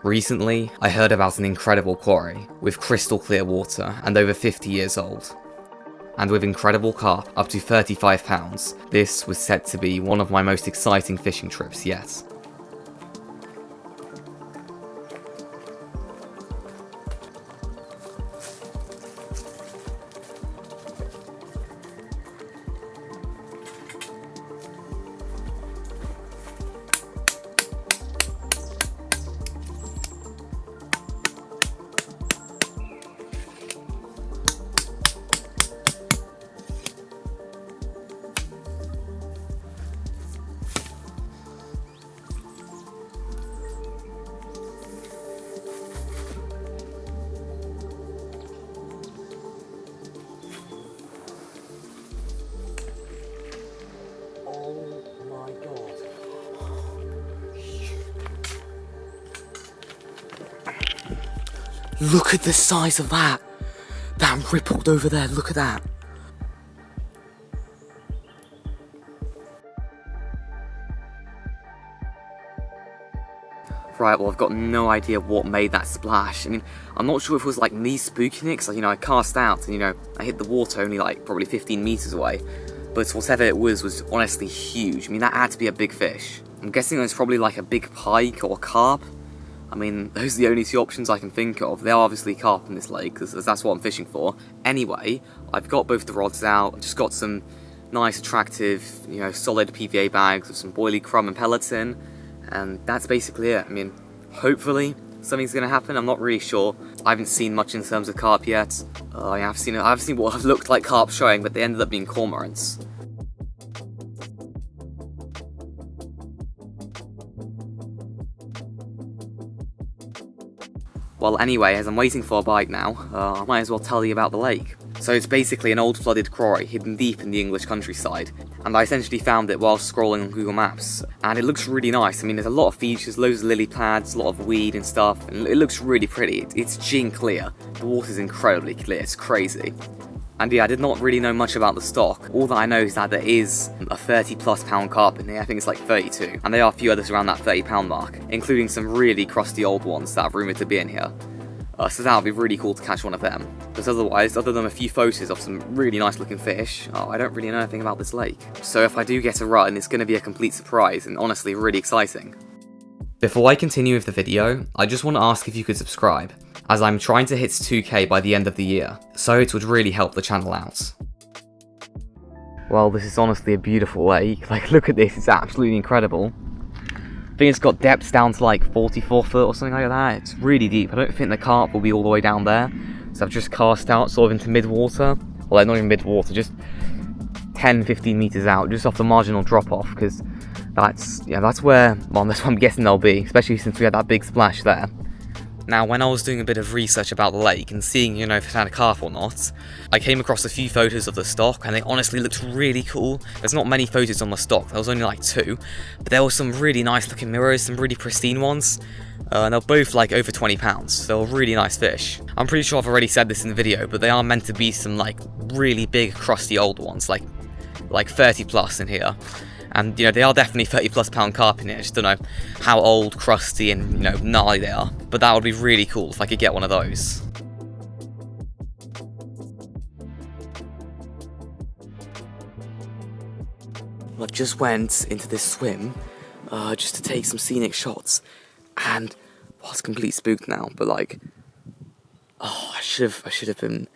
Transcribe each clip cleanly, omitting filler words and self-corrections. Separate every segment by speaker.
Speaker 1: Recently, I heard about an incredible quarry with crystal clear water and over 50 years old. And with incredible carp up to 35 pounds, this was said to be one of my most exciting fishing trips yet.
Speaker 2: Look at the size of that! That rippled over there, look at that!
Speaker 1: Right, well I've got no idea what made that splash. I mean, I'm not sure if it was like me spooking it, because I cast out and I hit the water only like probably 15 meters away. But whatever it was honestly huge. I mean, that had to be a big fish. I'm guessing it was probably like a big pike or carp. I mean, those are the only two options I can think of. There are obviously carp in this lake, because that's what I'm fishing for. Anyway, I've got both the rods out. I've just got some nice, attractive, solid PVA bags with some boilie crumb and pellets in. And that's basically it. I mean, hopefully something's going to happen. I'm not really sure. I haven't seen much in terms of carp yet. I've seen what have looked like carp showing, but they ended up being cormorants. Well, anyway, as I'm waiting for a bite now, I might as well tell you about the lake. So it's basically an old flooded quarry hidden deep in the English countryside, and I essentially found it while scrolling on Google Maps, and it looks really nice. I mean, there's a lot of features, loads of lily pads, a lot of weed and stuff, and it looks really pretty. It's gin clear. The water's incredibly clear, it's crazy. And yeah, I did not really know much about the stock. All that I know is that there is a 30+ pound carp in here. I think it's like 32. And there are a few others around that 30 pound mark, including some really crusty old ones that are rumoured to be in here. So that would be really cool to catch one of them. But otherwise, other than a few photos of some really nice looking fish, I don't really know anything about this lake. So if I do get a run, it's going to be a complete surprise and honestly really exciting. Before I continue with the video, I just want to ask if you could subscribe, as I'm trying to hit 2k by the end of the year, so it would really help the channel out. Well, this is honestly a beautiful lake. Like, look at this, it's absolutely incredible. I think it's got depths down to like 44 foot or something like that. It's really deep. I don't think the carp will be all the way down there, so I've just cast out sort of into mid-water. Well, not even mid-water, just 10-15 meters out, just off the marginal drop-off, because that's where I'm guessing they'll be, especially since we had that big splash there. Now, when I was doing a bit of research about the lake and seeing, if it had a carp or not, I came across a few photos of the stock, and they honestly looked really cool. There's not many photos on the stock, there was only like 2, but there were some really nice looking mirrors, some really pristine ones, and they're both like over 20 pounds, so really nice fish. I'm pretty sure I've already said this in the video, but they are meant to be some like really big crusty old ones, like 30+ in here. And, they are definitely 30+ pound carp in here. I just don't know how old, crusty, and, gnarly they are. But that would be really cool if I could get one of those.
Speaker 2: Well, I just went into this swim, just to take some scenic shots. And, well, it's complete spooked now, but I should have been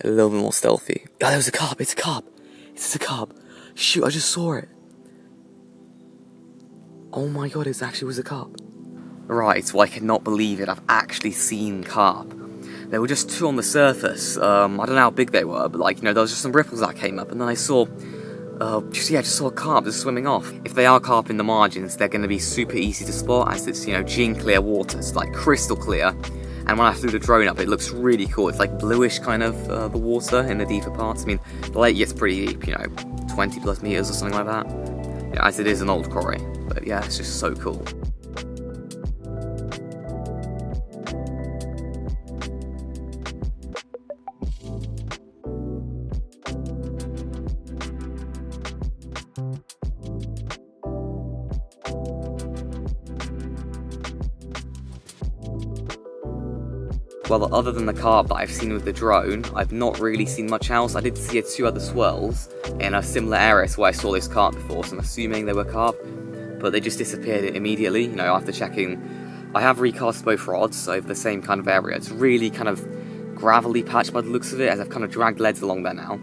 Speaker 2: a little bit more stealthy. Oh, there was a carp, it's a carp. It's a carp. Shoot, I just saw it. Oh my god, it actually was a carp.
Speaker 1: Right, well I cannot believe it, I've actually seen carp. There were just 2 on the surface, I don't know how big they were, but there was just some ripples that came up, and then I saw, just saw a carp just swimming off. If they are carp in the margins, they're going to be super easy to spot, as it's, gin clear water, it's like crystal clear, and when I flew the drone up, it looks really cool. It's like bluish kind of, the water in the deeper parts. I mean, the lake gets pretty deep, 20+ meters or something like that, as it is an old quarry. But yeah, it's just so cool. well, other than the carp that I've seen with the drone, I've not really seen much else. I did see 2 other swirls in a similar area to where I saw this carp before, so I'm assuming they were carp, but they just disappeared immediately, you know, after checking. I have recast both rods over the same kind of area. It's really kind of gravelly patch by the looks of it, as I've kind of dragged leads along there now,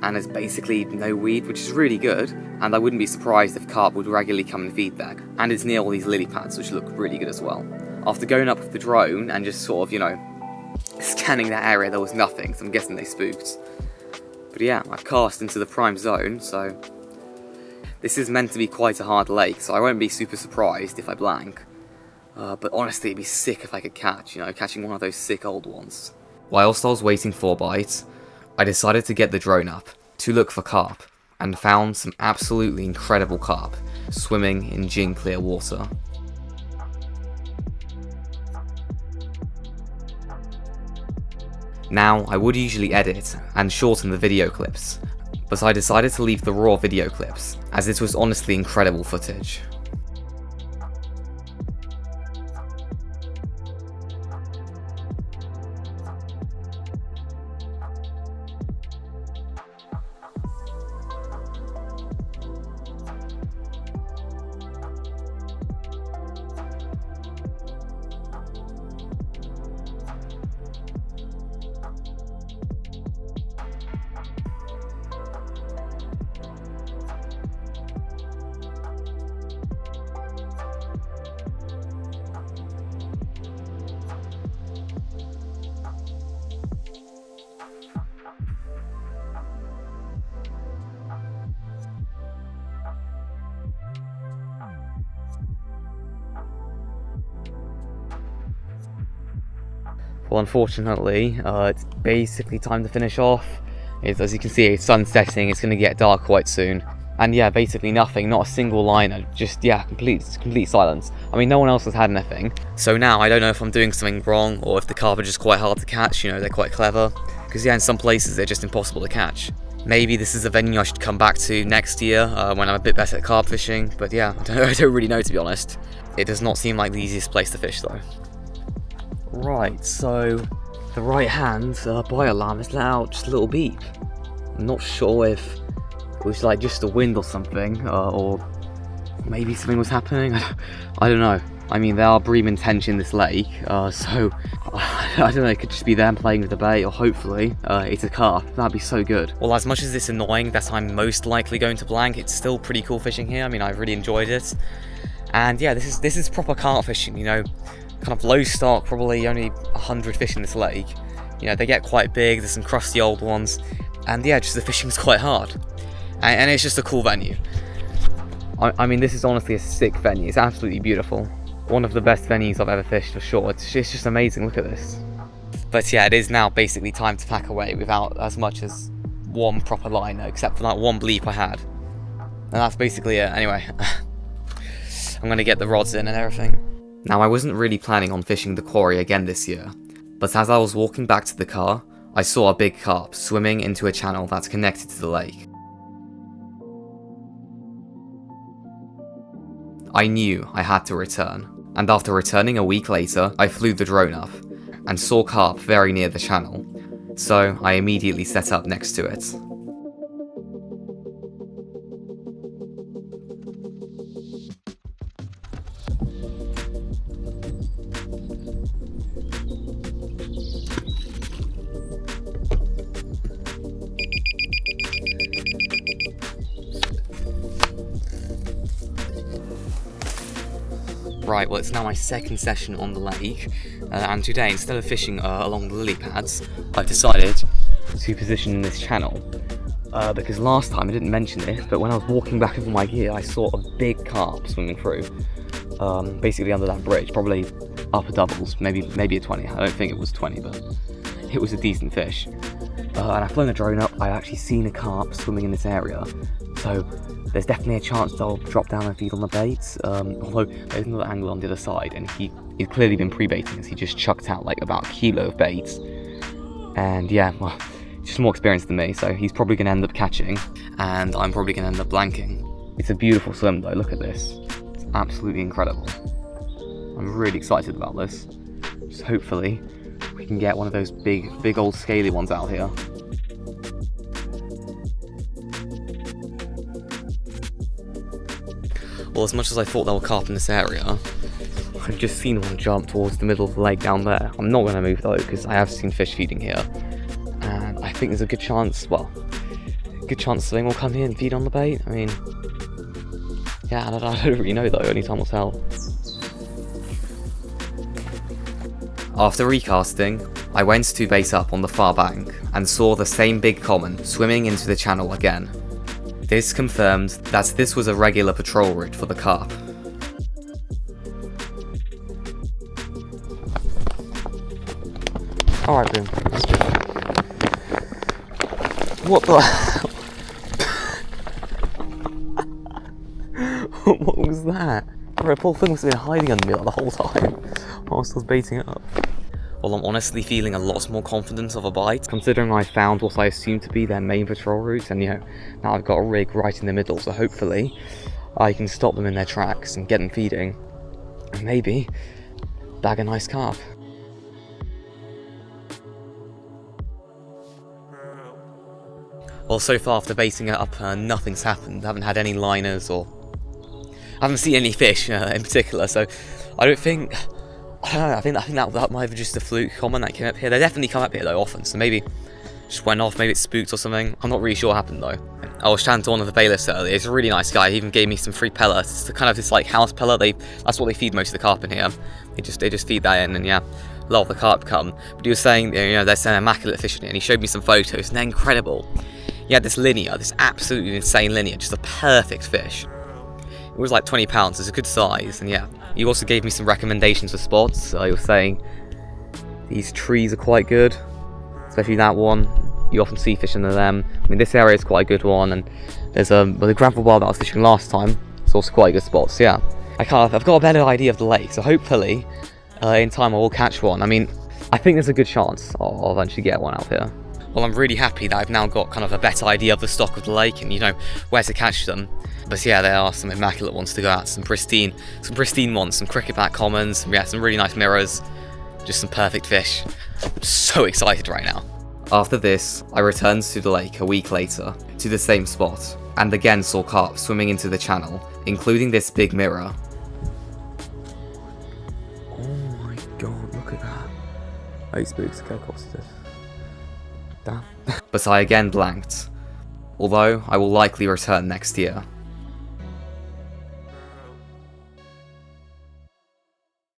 Speaker 1: and there's basically no weed, which is really good, and I wouldn't be surprised if carp would regularly come and feed there. And it's near all these lily pads, which look really good as well. After going up with the drone and just sort of, you know, scanning that area, there was nothing, so I'm guessing they spooked. But yeah, I've cast into the prime zone, so this is meant to be quite a hard lake, so I won't be super surprised if I blank. But honestly, it'd be sick if I could catch, you know, catching one of those sick old ones. Whilst I was waiting for a bite, I decided to get the drone up to look for carp, and found some absolutely incredible carp swimming in gin clear water. Now, I would usually edit and shorten the video clips, but I decided to leave the raw video clips, as it was honestly incredible footage. Well, unfortunately, it's basically time to finish off. As you can see, it's sun setting, it's going to get dark quite soon. And yeah, basically nothing, not a single liner, just, yeah, complete silence. I mean, no one else has had anything. So now, I don't know if I'm doing something wrong, or if the carp are just quite hard to catch, you know, they're quite clever. Because yeah, in some places, they're just impossible to catch. Maybe this is a venue I should come back to next year, when I'm a bit better at carp fishing. But yeah, I don't really know, to be honest. It does not seem like the easiest place to fish, though. Right, so the right hand buoy alarm has let out just a little beep. I'm not sure if it was like just the wind or something, or maybe something was happening. I don't know. I mean, there are bream tench in this lake, so I don't know, it could just be them playing with the bait, or hopefully it's a carp. That'd be so good. Well, as much as it's annoying that I'm most likely going to blank, it's still pretty cool fishing here. I mean, I've really enjoyed it. And yeah, this is proper carp fishing, you know. Kind of low stock, probably only 100 fish in this lake. You know, they get quite big, there's some crusty old ones, and yeah, just the fishing's quite hard. And it's just a cool venue. I mean, this is honestly a sick venue, it's absolutely beautiful. One of the best venues I've ever fished, for sure. It's just amazing, look at this. But yeah, it is now basically time to pack away without as much as one proper liner, except for that one bleep I had. And that's basically it. Anyway, I'm gonna get the rods in and everything. Now, I wasn't really planning on fishing the quarry again this year, but as I was walking back to the car, I saw a big carp swimming into a channel that's connected to the lake. I knew I had to return, and after returning a week later, I flew the drone up, and saw carp very near the channel, so I immediately set up next to it. Right, well, it's now my second session on the lake, and today, instead of fishing along the lily pads, I've decided to position in this channel. Because last time, I didn't mention this, but when I was walking back over my gear, I saw a big carp swimming through, basically under that bridge, probably upper doubles, maybe a 20. I don't think it was 20, but it was a decent fish. And I've flown a drone up, I've actually seen a carp swimming in this area, so there's definitely a chance they'll drop down and feed on the bait, although there's another angle on the other side, and he's clearly been pre-baiting as he just chucked out like about a kilo of bait. And yeah, well, he's just more experienced than me, so he's probably going to end up catching, and I'm probably going to end up blanking. It's a beautiful swim though, look at this. It's absolutely incredible. I'm really excited about this. Just hopefully we can get one of those big old scaly ones out here. Well, as much as I thought there were carp in this area, I've just seen one jump towards the middle of the lake down there. I'm not going to move though, because I have seen fish feeding here. And I think there's a good chance, well, something will come here and feed on the bait. I mean, yeah, I don't really know though, only time will tell. After recasting, I went to base up on the far bank and saw the same big common swimming into the channel again. This confirmed that this was a regular patrol route for the carp. Alright, boom. What the hell? What was that? Bro, poor thing must have been hiding under me like the whole time whilst I was baiting it up. Well, I'm honestly feeling a lot more confident of a bite, considering I found what I assumed to be their main patrol route, and you know, now I've got a rig right in the middle, so hopefully I can stop them in their tracks and get them feeding, and maybe bag a nice carp. Well, so far after baiting it up, nothing's happened. I haven't had any liners, or I haven't seen any fish in particular, so I don't know, I think that might have just a fluke common that came up here. They definitely come up here though often, so maybe just went off, maybe it's spooked or something. I'm not really sure what happened though. I was chatting to one of the bailiffs earlier. He's a really nice guy. He even gave me some free pellets. It's kind of this like house pellet. That's what they feed most of the carp in here. They just feed that in, and yeah, a lot of the carp come. But he was saying, you know, there's an immaculate fish in it, and he showed me some photos, and they're incredible. He had this linear, this absolutely insane linear, just a perfect fish. It was like 20 pounds, it's a good size, and yeah. He also gave me some recommendations for spots. He was saying these trees are quite good, especially that one. You often see fish under them. I mean, this area is quite a good one, and there's the gravel bar that I was fishing last time. It's also quite a good spot. So yeah, I've got a better idea of the lake. So hopefully, in time I will catch one. I mean, I think there's a good chance I'll eventually get one out here. Well, I'm really happy that I've now got kind of a better idea of the stock of the lake and, you know, where to catch them. But yeah, there are some immaculate ones to go at, some pristine ones, some cricketback commons, yeah, some really nice mirrors, just some perfect fish. I'm so excited right now. After this, I returned to the lake a week later, to the same spot, and again saw carp swimming into the channel, including this big mirror. Oh my god, look at that. Oh, spooks, go costed. Damn. But I again blanked, although I will likely return next year.